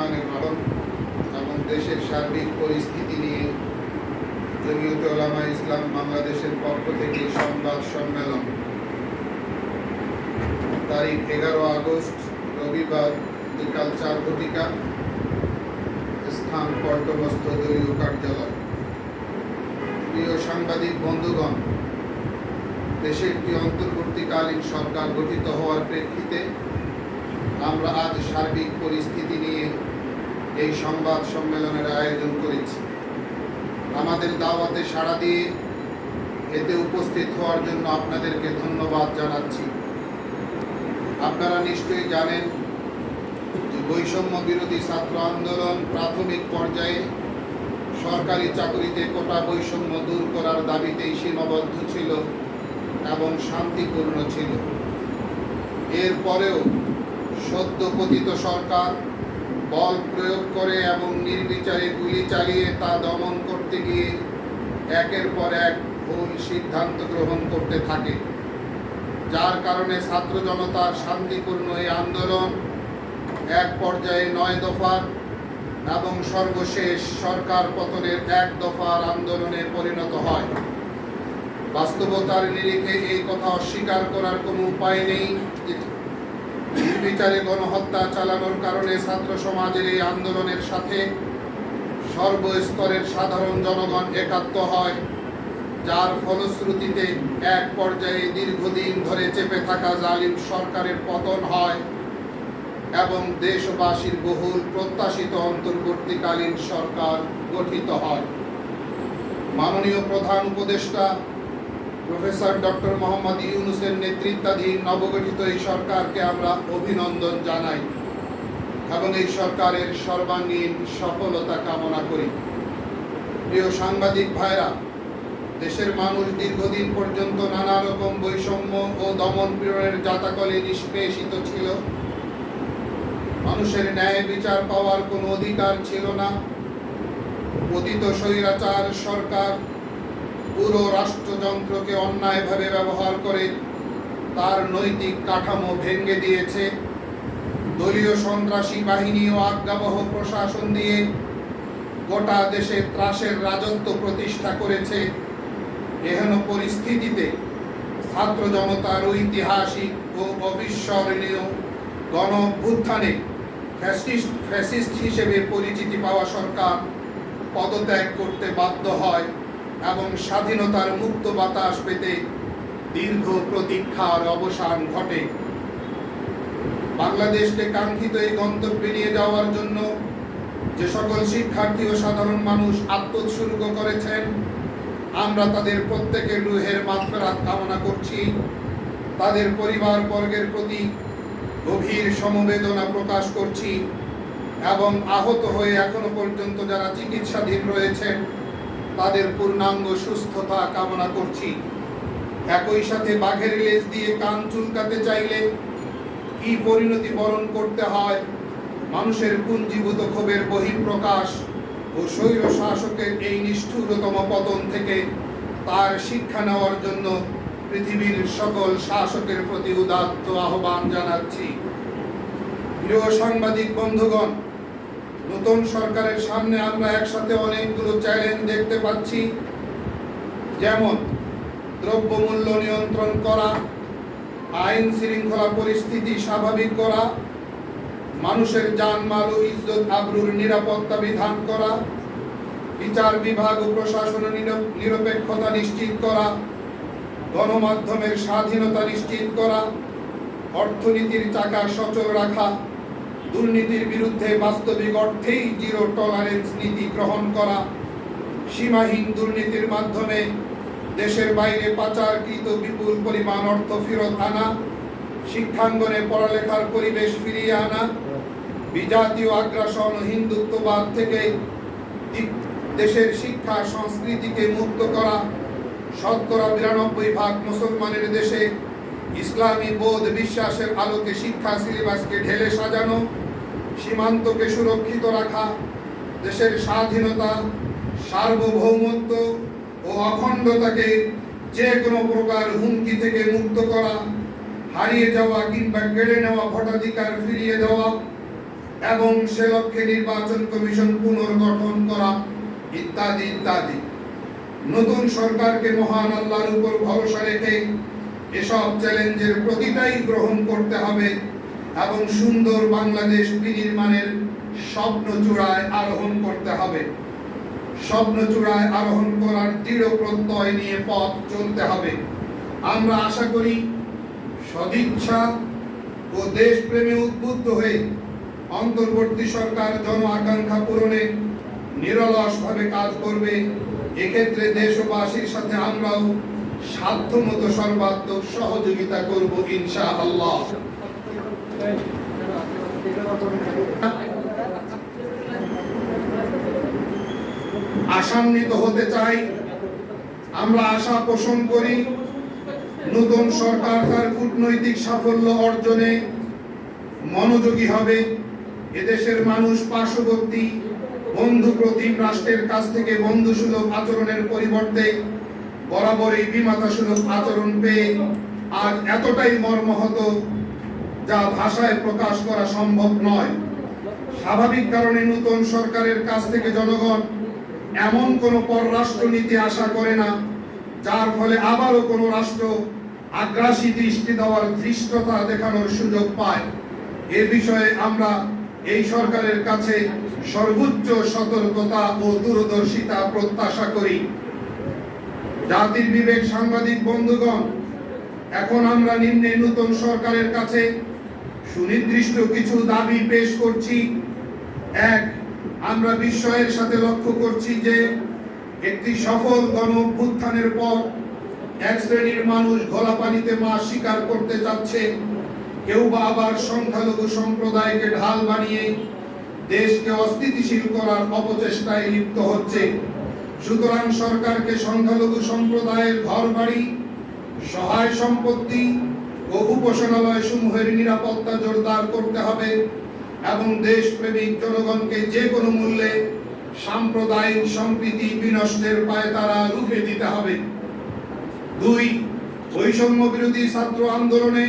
ইসলামের গঠন এবং দেশের সার্বিক পরিস্থিতি নিয়ে জমিয়তে উলামা ইসলাম বাংলাদেশের পক্ষ থেকে সংবাদ সম্মেলন তারিখ 11 আগস্ট রবিবার বিকাল 4 ঘটিকা, স্থান পল্টনস্থ দলীয় কার্যালয়। প্রিয় সাংবাদিক বন্ধুগণ, দেশে একটি অন্তর্বর্তীকালীন সরকার গঠিত হওয়ার প্রেক্ষিতে আমরা আজ সার্বিক পরিস্থিতি নিয়ে এই সংবাদ সম্মেলনের আয়োজন করেছি। আমাদের দাওয়াতে সাড়া দিয়ে এতে উপস্থিত হওয়ার জন্য আপনাদেরকে ধন্যবাদ জানাচ্ছি। আপনারা নিশ্চয়ই জানেন যে বৈষম্য বিরোধী ছাত্র আন্দোলন প্রাথমিক পর্যায়ে সরকারি চাকরিতে কোটা বৈষম্য দূর করার দাবিতেই সীমাবদ্ধ ছিল এবং শান্তিপূর্ণ ছিল। এরপরেও সদ্য পতিত সরকার বল প্রয়োগ করে এবং নির্বিচারে গুলি চালিয়ে তা দমন করতে গিয়ে একের পর এক ভুল সিদ্ধান্ত গ্রহণ করতে থাকে, যার কারণে ছাত্র জনতার শান্তিপূর্ণ এই আন্দোলন এক পর্যায়ে 9 দফার এবং সর্বশেষ সরকার পতনের 1 দফার আন্দোলনে পরিণত হয়। বাস্তবতার নিরিখে এই কথা অস্বীকার করার কোনো উপায় নেই যে নির্বিচারে গণহত্যা চালানোর কারণে ছাত্র সমাজের এই আন্দোলনের সাথে সর্বস্তরের সাধারণ জনগণ একাত্ম হয়, যার ফলশ্রুতিতে এক পর্যায়ে দীর্ঘদিন ধরে চেপে থাকা জালিম সরকারের পতন হয় এবং দেশবাসীর বহুল প্রত্যাশিত অন্তর্বর্তীকালীন সরকার গঠিত হয়। মাননীয় প্রধান উপদেষ্টা প্রফেসর ডক্টর মোহাম্মদ ইউনূসের নেতৃত্বাধীন নবগঠিত এই সরকারকে আমরা অভিনন্দন জানাই এবং এই সরকারের সর্বাঙ্গীন সফলতা কামনা করি। প্রিয় সাংবাদিক ভাইরা, দেশের মানুষ দীর্ঘদিন পর্যন্ত নানা রকম বৈষম্য ও দমন পীড়নের জাতাকলে নিষ্পেষিত ছিল। মানুষের ন্যায় বিচার পাওয়ার কোনো অধিকার ছিল না। পতিত স্বৈরাচার সরকার পুরো রাষ্ট্রযন্ত্রকে অন্যায়ভাবে ব্যবহার করে তার নৈতিক কাঠামো ভেঙে দিয়েছে। দলীয় সন্ত্রাসী বাহিনী ও আজ্ঞাবহ প্রশাসন দিয়ে গোটা দেশে ত্রাসের রাজত্ব প্রতিষ্ঠা করেছে। এহেন পরিস্থিতিতে ছাত্র জনতার ঐতিহাসিক ও অবিস্মরণীয় গণ অভ্যুত্থানে ফ্যাসিস্ট হিসেবে পরিচিতি পাওয়া সরকার পদত্যাগ করতে বাধ্য হয় এবং স্বাধীনতার মুক্ত বাতাস পেতে দীর্ঘ প্রতীক্ষার অবসান ঘটে। বাংলাদেশকে কাঙ্ক্ষিত এই গন্তব্যে নিয়ে যাওয়ার জন্য যে সকল শিক্ষার্থী ও সাধারণ মানুষ আত্মোৎসর্গ করেছেন, আমরা তাদের প্রত্যেকের রুহের মাগফিরাত কামনা করছি। তাদের পরিবার বর্গের প্রতি গভীর সমবেদনা প্রকাশ করছি এবং আহত হয়ে এখনো পর্যন্ত যারা চিকিৎসাধীন রয়েছেন তাদের পূর্ণাঙ্গ সুস্থতা কামনা করছি। একই সাথে বাঘের লেজ দিয়ে কান চুলকাতে চাইলে কি পরিণতি বরণ করতে হয়, মানুষের পুঞ্জীভূত ক্ষোভের বহিঃপ্রকাশ ও স্বৈর শাসকের এই নিষ্ঠুরতম পতন থেকে তার শিক্ষা নেওয়ার জন্য পৃথিবীর সকল শাসকের প্রতি উদাত্ত আহ্বান জানাচ্ছি। প্রিয় সাংবাদিক বন্ধুগণ, নতুন সরকারের সামনে আমরা একসাথে অনেকগুলো চ্যালেঞ্জ দেখতে পাচ্ছি, যেমন দ্রব্যমূল্য নিয়ন্ত্রণ করা, আইন শৃঙ্খলা পরিস্থিতি স্বাভাবিক করা, মানুষের জানমাল ও ইজ্জত আবরুর নিরাপত্তা বিধান করা, বিচার বিভাগ ও প্রশাসনের নিরপেক্ষতা নিশ্চিত করা, গণমাধ্যমের স্বাধীনতা নিশ্চিত করা, অর্থনীতির চাকা সচল রাখা, দুর্নীতির বিরুদ্ধে বাস্তবিক অর্থেই জিরো টলারেন্স নীতি গ্রহণ করা, সীমাহীন দুর্নীতির মাধ্যমে দেশের বাইরে পাচারকৃত বিপুল পরিমাণ অর্থ ফেরত আনা, শিক্ষাঙ্গনে পড়ালেখার পরিবেশ ফিরিয়ে আনা, বিজাতীয় আগ্রাসন ও হিন্দুত্ববাদ থেকে দেশের শিক্ষা সংস্কৃতিকে মুক্ত করা, ৯২% মুসলমানের দেশে ইসলামী বোধ বিশ্বাসের আলোকে শিক্ষা সিলেবাসকে ঢেলে সাজানো, সীমান্তকে সুরক্ষিত রাখা, দেশের স্বাধীনতা, সার্বভৌমত্ব ও অখণ্ডতাকে যে কোনো প্রকার হুমকি থেকে মুক্ত করা, হারিয়ে যাওয়া কিংবা কেড়ে নেওয়া ভোটাধিকার ফিরিয়ে দেওয়া, এবং সে লক্ষ্যে নির্বাচন কমিশন পুনর্গঠন করা ইত্যাদি ইত্যাদি। নতুন সরকারকে মহান আল্লাহর উপর ভরসা রেখে এসব চ্যালেঞ্জের প্রতিটাই গ্রহণ করতে হবে এবং সুন্দর বাংলাদেশ বিনির্মাণের স্বপ্ন চূড়ায় আরোহণ করতে হবে। স্বপ্ন চূড়ায় আরোহণ করার দৃঢ় প্রত্যয় নিয়ে পথ চলতে হবে। আমরা আশা করি সদিচ্ছা ও দেশপ্রেমে উদ্বুদ্ধ হয়ে অন্তর্বর্তী সরকার জন আকাঙ্ক্ষা পূরণে নিরলসভাবে কাজ করবে। এক্ষেত্রে দেশবাসীর সাথে আমরাও সাধ্যমতো সর্বাত্মক সহযোগিতা করব ইনশাআল্লাহ। আশান্বিত হতে চাই। আমরা আশা পোষণ করি নতুন সরকার তার কূটনৈতিক সাফল্য অর্জনে মনোযোগী হবে। এদেশের মানুষ পার্শ্ববর্তী বন্ধু প্রতিম রাষ্ট্রের কাছ থেকে বন্ধুসুলভ আচরণের পরিবর্তে বরাবরই বিমাতাসুলভ আচরণ পেয়ে আজ এতটাই মর্মাহত যা ভাষায় প্রকাশ করা সম্ভব নয়। স্বাভাবিক কারণে নতুন সরকারের কাছ থেকে জনগণ এমন কোনো পররাষ্ট্র নীতি আশা করে না যার ফলে আবারও কোনো রাষ্ট্র আগ্রাসী দৃষ্টি দেওয়ার ধৃষ্টতা দেখানোর সুযোগ পায়। এ বিষয়ে আমরা এই সরকারের কাছে সর্বোচ্চ সতর্কতা ও দূরদর্শিতা প্রত্যাশা করি। জাতির বিবেক সাংবাদিক বন্ধুগণ, এখন আমরা নিম্নে নতুন সরকারের কাছে সুনির্দিষ্ট কিছু দাবি পেশ করছি। এক, আমরা বিস্ময়ের সাথে লক্ষ্য করছি যে একটি সফল গণ অভ্যুত্থানের পর এক শ্রেণীর মানুষ ঘোলা পানিতে মাছ শিকার করতে যাচ্ছে। কেউ বা আবার সংখ্যালঘু সম্প্রদায়কে ঢাল বানিয়ে দেশকে অস্থিতিশীল করার অপচেষ্টায় লিপ্ত হচ্ছে। সুতরাং সরকারকে সংখ্যালঘু সম্প্রদায়ের ঘরবাড়ি, সহায় সম্পত্তি ও উপাসনালয় সমূহের নিরাপত্তা জোরদার করতে হবে এবং দেশপ্রেমিক জনগণকে যে কোনো মূল্যে সাম্প্রদায়িক সম্প্রীতি বিনষ্টের পায়তারা রুখে দিতে হবে। দুই, বৈষম্য বিরোধী ছাত্র আন্দোলনে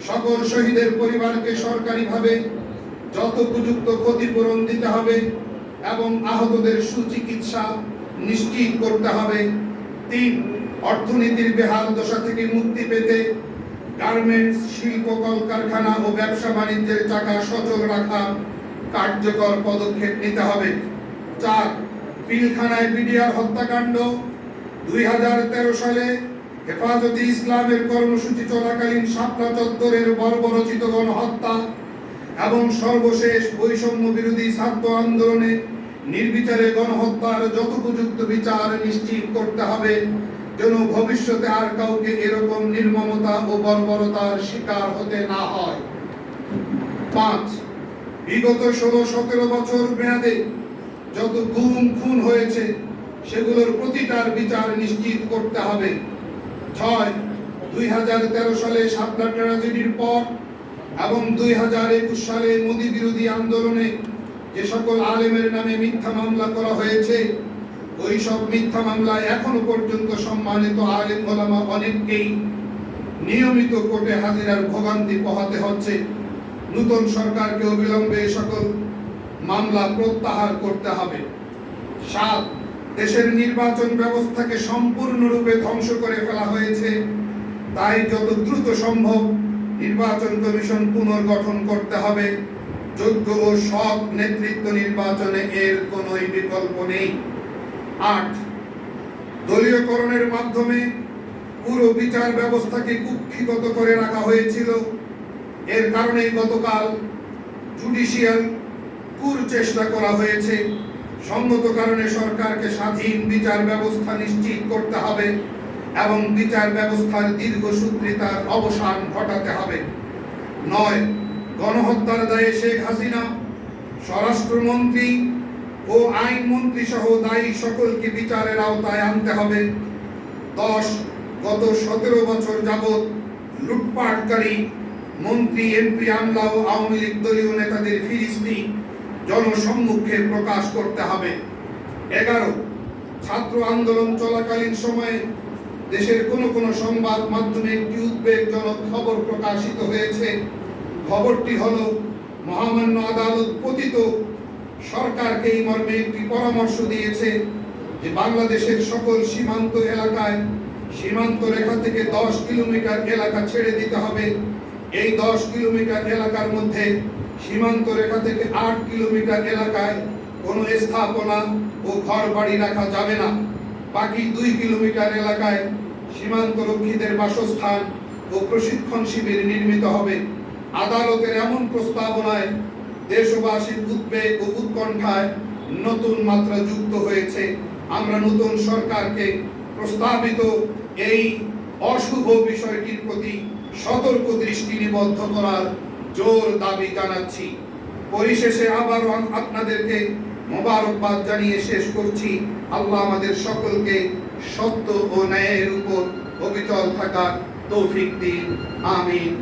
সকল শহীদের পরিবারকে সরকারিভাবে যথোপযুক্ত ক্ষতিপূরণ দিতে হবে এবং আহতদের সুচিকিৎসা নিশ্চিত করতে হবে। তিন, অর্থনীতির বেহাল দশা থেকে মুক্তি পেতে গার্মেন্টস, শিল্প, কলকারখানা ও ব্যবসা বাণিজ্যের চাকা সচল রাখা কার্যকর পদক্ষেপ নিতে হবে। চার, পিলখানায় বিডিআর হত্যাকাণ্ড, 2013 সালে হেফাজতে ইসলামের কর্মসূচি চলাকালীন শাপলা চত্বরের বর্বরচিত গণহত্যা এবং সর্বশেষ বৈষম্য বিরোধী ছাত্র আন্দোলনে নির্বিচারে গণহত্যার যথোপযুক্ত বিচার নিশ্চিত করতে হবে যেন ভবিষ্যতে আর কাউকে এরকম নির্মমতা ও বর্বরতার শিকার হতে না হয়। 5, বিগত 16-17 বছর মেয়াদে যত গুম খুন হয়েছে সেগুলোর প্রতিটার বিচার নিশ্চিত করতে হবে। 6, 2013 সালে শাপলা ট্র্যাজেডির পর এবং 2021 সালে মোদী বিরোধী আন্দোলনে যে সকল আলেমের নামে মিথ্যা মামলা করা হয়েছে ওই সব মিথ্যা মামলায় এখনো পর্যন্ত সম্মানিত আলেম ওলামা অনেককেই নিয়মিত কোর্টে হাজিরার ভোগান্তি পোহাতে হচ্ছে। নতুন সরকারকে অবিলম্বে সকল মামলা প্রত্যাহার করতে হবে। 7, দেশের নির্বাচন ব্যবস্থাকে সম্পূর্ণরূপে ধ্বংস করে ফেলা হয়েছে, তাই যত দ্রুত সম্ভব নির্বাচন কমিশন পুনর্গঠন করতে হবে। যোগ্য ও সৎ নেতৃত্ব নির্বাচনে এর কোনো বিকল্প নেই। 8, দলীয়করণের মাধ্যমে পুরো বিচার ব্যবস্থাকে কুক্ষিগত করে রাখা হয়েছিল। এর কারণে গতকাল জুডিশিয়াল কুর চেষ্টা করা হয়েছে। সঙ্গত কারণে সরকারকে স্বাধীন বিচার ব্যবস্থা নিশ্চিত করতে হবে এবং বিচার ব্যবস্থার দীর্ঘসূত্রিতার অবসান ঘটাতে হবে। 9, গণহত্যার দায়ে শেখ হাসিনা, স্বরাষ্ট্রমন্ত্রী ও আইনমন্ত্রী সহ দায়ী সকলকে বিচারের আওতায় আনতে হবে। 10, গত 17 বছর যাবৎ লুটপাটকারী মন্ত্রী, এমপি, আমলা ও আওয়ামী লীগ দলীয় নেতাদের ফিরিস্তি জনসম্মুখে প্রকাশ করতে হবে। 11, ছাত্র আন্দোলন চলাকালীন সময়ে দেশের কোন সংবাদ মাধ্যমে একটি উদ্বেগজনক খবর প্রকাশিত হয়েছে। খবরটি হলো মহামান্য আদালত পতিত সরকারকে এই মর্মে একটি পরামর্শ দিয়েছে যে বাংলাদেশের সকল সীমান্ত এলাকায় সীমান্ত রেখা থেকে 10 কিলোমিটার এলাকা ছেড়ে দিতে হবে। এই 10 কিলোমিটার এলাকার মধ্যে সীমান্ত রেখা থেকে 8 কিলোমিটার এলাকায় কোনো স্থাপনা ও ঘর বাড়ি রাখা যাবে না। বাকি 2 কিলোমিটার এলাকায় সীমান্ত রক্ষীদের বাসস্থান ও প্রশিক্ষণ শিবির নির্মিত হবে। আদালতের এমন প্রস্তাবনায় দেশবাসীর উদ্বেগ ও উৎকণ্ঠায় নতুন মাত্রা যুক্ত হয়েছে। আমরা নতুন সরকারকে প্রস্তাবিত এই অশুভ বিষয়টির প্রতি সতর্ক দৃষ্টি নিবদ্ধ করার জোর দাবি জানাচ্ছি। পরিশেষে আবারও আপনাদেরকে মোবারকবাদ জানিয়ে শেষ করছি। আল্লাহ আমাদের সকলকে সত্য ও ন্যায়ের উপর অবিচল থাকার তৌফিক দিন। আমিন।